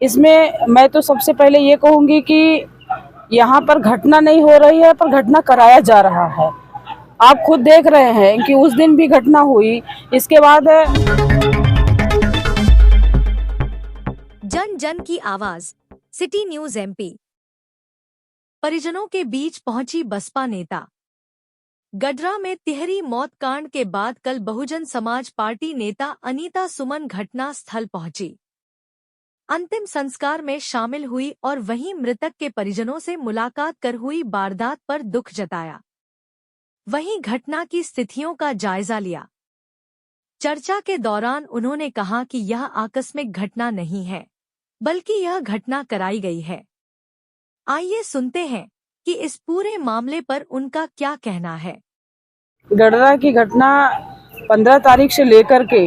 इसमें मैं तो सबसे पहले ये कहूंगी कि यहाँ पर घटना नहीं हो रही है, पर घटना कराया जा रहा है। आप खुद देख रहे हैं कि उस दिन भी घटना हुई, इसके बाद जन जन की आवाज, सिटी न्यूज एमपी। परिजनों के बीच पहुंची बसपा नेता। गडरा में तिहरी मौत कांड के बाद कल बहुजन समाज पार्टी नेता अनीता सुमन घटना स्थल पहुंची, अंतिम संस्कार में शामिल हुई और वहीं मृतक के परिजनों से मुलाकात कर हुई वारदात पर दुख जताया। वहीं घटना की स्थितियों का जायजा लिया। चर्चा के दौरान उन्होंने कहा कि यह आकस्मिक घटना नहीं है, बल्कि यह घटना कराई गई है। आइए सुनते हैं कि इस पूरे मामले पर उनका क्या कहना है। गडरा की घटना 15 तारीख से लेकर के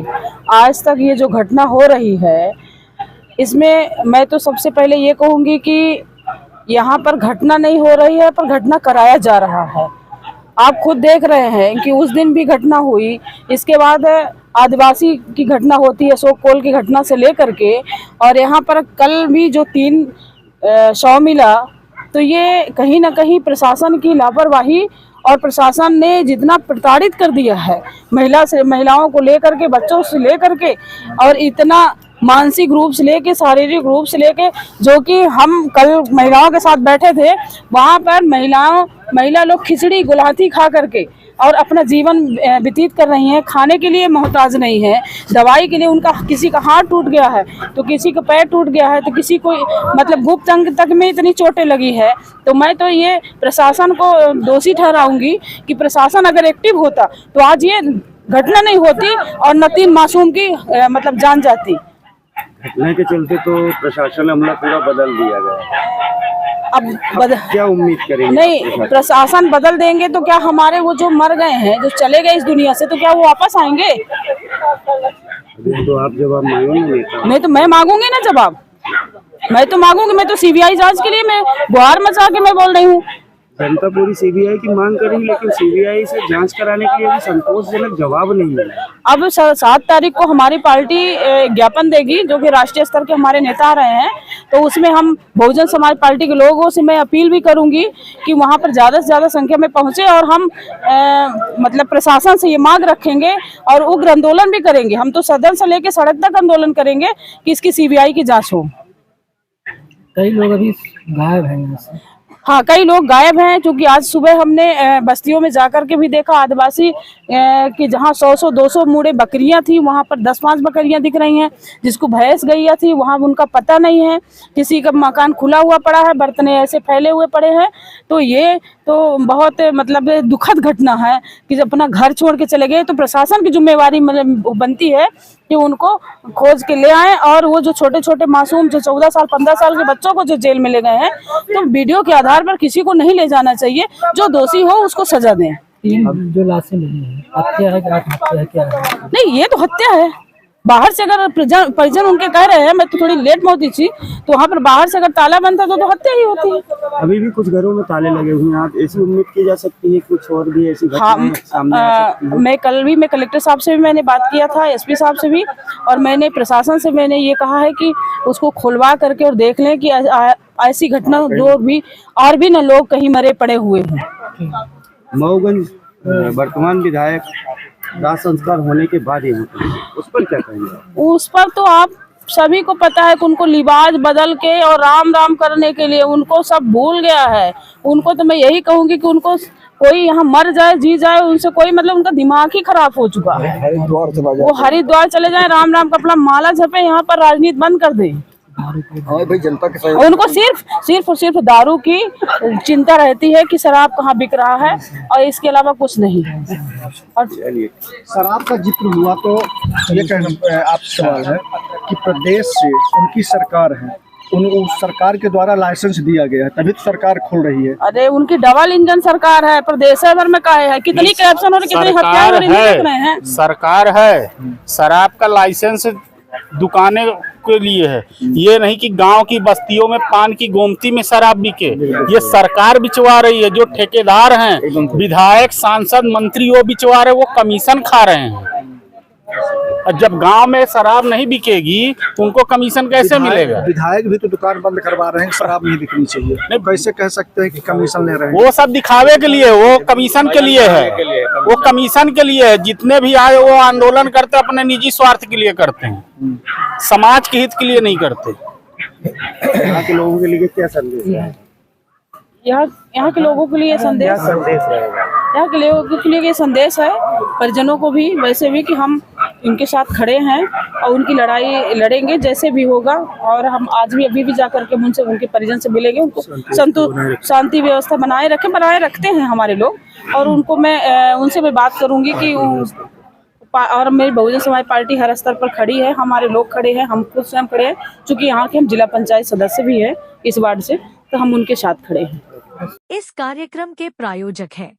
आज तक ये जो घटना हो रही है, इसमें मैं तो सबसे पहले ये कहूँगी कि यहाँ पर घटना नहीं हो रही है, पर घटना कराया जा रहा है। आप खुद देख रहे हैं कि उस दिन भी घटना हुई, इसके बाद आदिवासी की घटना होती है, अशोक कोल की घटना से लेकर के, और यहाँ पर कल भी जो 3 शव मिला, तो ये कहीं ना कहीं प्रशासन की लापरवाही और प्रशासन ने जितना प्रताड़ित कर दिया है महिलाओं को लेकर के, बच्चों से लेकर के, और इतना मानसिक रूप से लेके, शारीरिक रूप से लेके, जो कि हम कल महिलाओं के साथ बैठे थे, वहाँ पर महिला लोग खिचड़ी गुलाथी खा करके और अपना जीवन व्यतीत कर रही हैं। खाने के लिए मोहताज नहीं है, दवाई के लिए उनका, किसी का हाथ टूट गया है तो किसी का पैर टूट गया है, तो किसी को मतलब गुप्त अंग तक में इतनी चोटें लगी है। तो मैं तो ये प्रशासन को दोषी ठहराऊंगी कि प्रशासन अगर एक्टिव होता तो आज ये घटना नहीं होती और न 3 मासूम की मतलब जान जाती। घटना के चलते तो प्रशासन हमला पूरा बदल दिया गया। अब क्या उम्मीद करेंगे? नहीं, प्रशासन बदल देंगे तो क्या हमारे वो जो मर गए हैं, जो चले गए इस दुनिया से, तो क्या वो वापस आएंगे? तो आप जवाब मांगेंगे? नहीं तो मैं मांगूंगी ना जवाब, मैं तो मांगूंगी। मैं तो सीबीआई जांच के लिए मैं गुहार मचा के मैं बोल रही हूँ। जनता पूरी सीबीआई की मांग कर रही, लेकिन सीबीआई से जांच कराने के लिए भी संतोषजनक जवाब नहीं मिला। अब 7 तारीख को हमारी पार्टी ज्ञापन देगी, जो कि राष्ट्रीय स्तर के हमारे नेता आ रहे हैं, तो उसमें हम बहुजन समाज पार्टी के लोगों से मैं अपील भी करूंगी कि वहां पर ज़्यादा से ज़्यादा संख्या में पहुंचे, और हम मतलब प्रशासन से ये मांग रखेंगे और उग्र आंदोलन भी करेंगे। हम तो सदन से लेकर सड़क तक आंदोलन करेंगे कि इसकी सीबीआई की जाँच हो। कई लोग अभी गायब हैं यहाँ से। हाँ, कई लोग गायब हैं, क्योंकि आज सुबह हमने बस्तियों में जाकर के भी देखा, आदिवासी कि जहाँ 100-200 मुड़े बकरियां थी, वहाँ पर 10-5 बकरियां दिख रही हैं। जिसको भैंस गैया थी, वहाँ उनका पता नहीं है। किसी का मकान खुला हुआ पड़ा है, बर्तने ऐसे फैले हुए पड़े हैं। तो ये तो बहुत मतलब दुखद घटना है कि जब अपना घर छोड़ के चले गए, तो प्रशासन की जिम्मेवारी मतलब बनती है कि उनको खोज के ले आए, और वो जो छोटे छोटे मासूम जो 14 साल 15 साल के बच्चों को जो जेल में ले गए हैं, तो वीडियो के आधार पर किसी को नहीं ले जाना चाहिए। जो दोषी हो उसको सजा दें। जो लाशें मिली हैं, हत्या है कि आत्महत्या है, क्या है? नहीं, ये तो हत्या है। बाहर से अगर परिजन उनके कह रहे हैं, मैं तो थोड़ी लेट मौत थी, तो वहाँ पर बाहर से अगर ताला बंद था तो हत्या ही होती है। अभी भी कुछ घरों में ताले लगे हुए हैं। आप ऐसी उम्मीद की जा सकती है कुछ और भी ऐसी घटनाएं सामने आ सकती हैं? मैं कलेक्टर साहब से भी मैंने बात किया था, एसपी साहब से भी, और मैंने प्रशासन से मैंने ये कहा है कि उसको खुलवा करके और देख लें कि ऐसी घटना और भी न लोग कहीं मरे पड़े हुए हैं। मऊगंज वर्तमान विधायक दाह संस्कार होने के बाद ही उस पर क्या कहेंगे? उस पर तो आप सभी को पता है कि उनको लिबास बदल के और राम राम करने के लिए उनको सब भूल गया है। उनको तो मैं यही कहूंगी कि उनको कोई यहाँ मर जाए जी जाए, उनसे कोई मतलब उनका दिमाग ही खराब हो चुका है। वो हरिद्वार चले जाए, राम राम का अपना माला जपे, यहाँ पर राजनीति बंद कर दे। भाई जनता के उनको सिर्फ और सिर्फ दारू की चिंता रहती है कि शराब कहाँ बिक रहा है, और इसके अलावा कुछ नहीं। और शराब का जिक्र हुआ तो ये कहना आपसे सवाल है कि प्रदेश से उनकी सरकार है, उस सरकार के द्वारा लाइसेंस दिया गया है, तभी तो सरकार खोल रही है। अरे उनकी डबल इंजन सरकार है, प्रदेश भर में काहे है, कितनी करप्शन हो रही, कितनी हत्या हो रही है। सरकार है, शराब का लाइसेंस दुकानें के लिए है, ये नहीं कि गांव की बस्तियों में पान की गोमती में शराब बिके। ये सरकार बिचवा रही है। जो ठेकेदार हैं, विधायक, सांसद, मंत्री, वो बिचवा रहे, वो कमीशन खा रहे हैं। और जब गांव में शराब नहीं बिकेगी उनको कमीशन कैसे मिलेगा? विधायक भी तो दुकान बंद करवा रहे हैं, शराब नहीं बिकनी चाहिए, नहीं कैसे कह सकते हैं कि कमीशन ले रहे हैं? वो सब दिखावे के लिए, वो कमीशन के लिए है, वो कमीशन के लिए है। जितने भी आए वो आंदोलन करते अपने निजी स्वार्थ के लिए करते हैं, समाज के हित के लिए नहीं करते। यहाँ के लोगों के लिए क्या संदेश है? यहाँ के लोगों के लिए संदेश रहेगा? यहाँ के लोगों के लिए ये संदेश है, परिजनों को भी वैसे भी, कि हम इनके साथ खड़े हैं और उनकी लड़ाई लड़ेंगे जैसे भी होगा। और हम आज भी अभी भी जाकर के उनसे, उनके परिजन से मिलेंगे, उनको शांति व्यवस्था बनाए रखते हैं हमारे लोग। और उनको मैं उनसे मैं बात करूंगी कि और मेरी बहुजन समाज पार्टी हर स्तर पर खड़ी है, हमारे लोग खड़े हैं, हम खुद स्वयं खड़े हैं, क्योंकि यहाँ के हम जिला पंचायत सदस्य भी हैं इस वार्ड से, तो हम उनके साथ खड़े हैं। इस कार्यक्रम के प्रायोजक हैं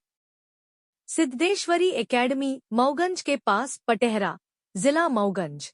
सिद्धेश्वरी एकेडमी, मऊगंज के पास, पटेहरा, जिला मऊगंज।